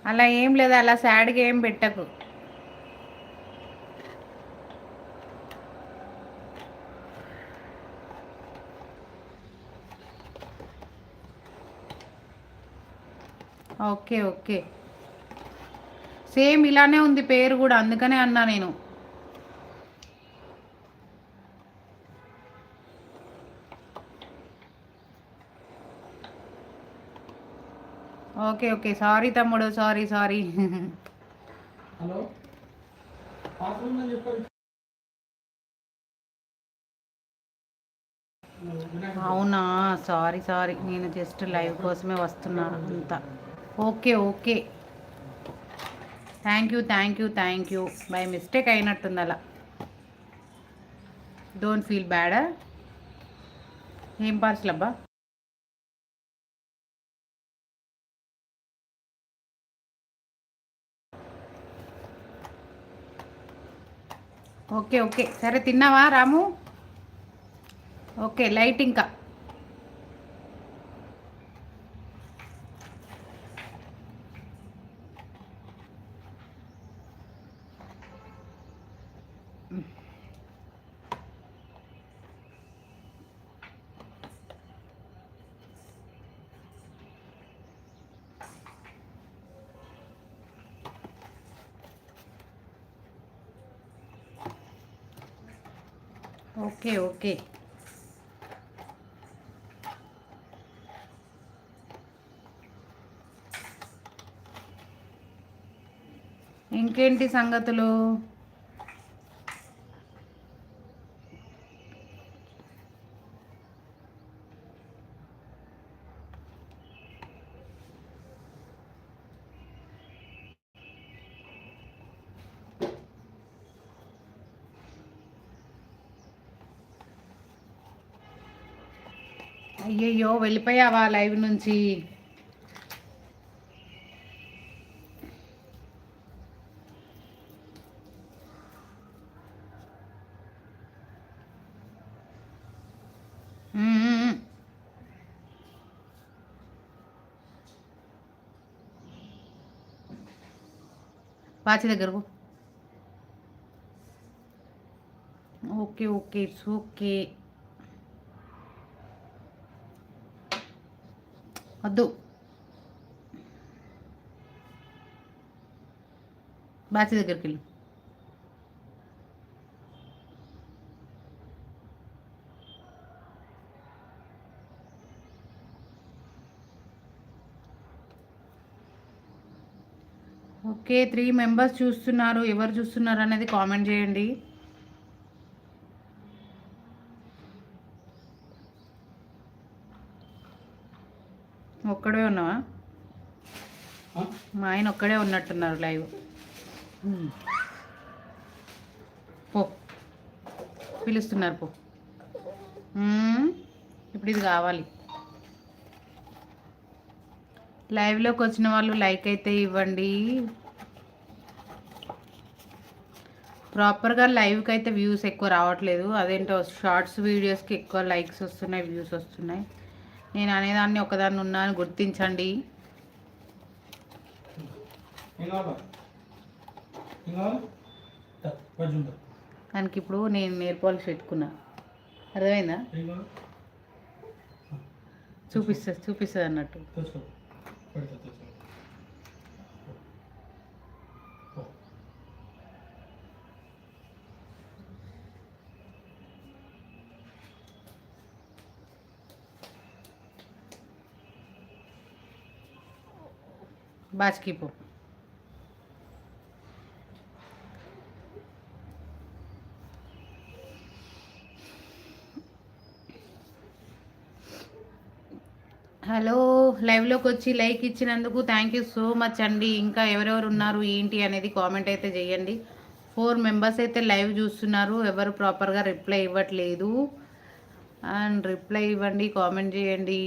అలా ఏం లేదు, అలా సాడ్గా ఏం పెట్టకు. ఓకే ఓకే, సేమ్ ఇలానే ఉంది పేరు కూడా, అందుకనే అన్నా నేను. ఓకే ఓకే, సారీ తమ్ముడు, సారీ సారీ. హలో, అవునా, సారీ సారీ, నేను జస్ట్ లైవ్ కోసమే వస్తున్నా అంతా. Okay okay, thank you thank you thank you. By mistake అయినట్టుంది అలా, డోంట్ ఫీల్ బ్యాడ్. ఏం పార్సల్ అబ్బా? ఓకే ఓకే, సరే తిన్నావా రాము? ఓకే, లైట్ ఇంకా. ఓకే ఓకే, ఇంకేంటి సంగతులు? అయ్యయ్యో, వెళ్ళిపోయావా లైవ్ నుంచి? మ్మ్. వాచి దగ్గరకు. Okay okay, it's okay. వద్దు, బాచి దగ్గరికి వెళ్ళు. ఓకే, 3 మెంబర్స్ చూస్తున్నారు. ఎవరు చూస్తున్నారు అనేది కామెంట్ చేయండి. ఒక్కడే ఉన్నావా? మా ఆయన ఒక్కడే ఉన్నట్టున్నారు లైవ్. పో, పిలుస్తున్నారు పో. ఇప్పుడు ఇది కావాలి. లైవ్లోకి వచ్చిన వాళ్ళు లైక్ అయితే ఇవ్వండి. ప్రాపర్గా లైవ్కి అయితే వ్యూస్ ఎక్కువ రావట్లేదు. అదేంటో షార్ట్స్ వీడియోస్కి ఎక్కువ లైక్స్ వస్తున్నాయి, వ్యూస్ వస్తున్నాయి. నేను అనేదాన్ని ఒకదాన్ని ఉన్నాను, గుర్తించండి. దానికి ఇప్పుడు నేను నెయిల్ పాలిష్ పెట్టుకున్నా, అర్థమైందా? చూపిస్తుంది అన్నట్టు. బాచ్కి పో. హలో, లైవ్లోకి వచ్చి లైక్ ఇచ్చినందుకు థ్యాంక్ యూ సో మచ్ అండి. ఇంకా ఎవరెవరు ఉన్నారు ఏంటి అనేది కామెంట్ అయితే చేయండి. 4 మెంబర్స్ అయితే లైవ్ చూస్తున్నారు, ఎవరు ప్రాపర్గా రిప్లై ఇవ్వట్లేదు. అండ్ రిప్లై ఇవ్వండి, కామెంట్ చేయండి.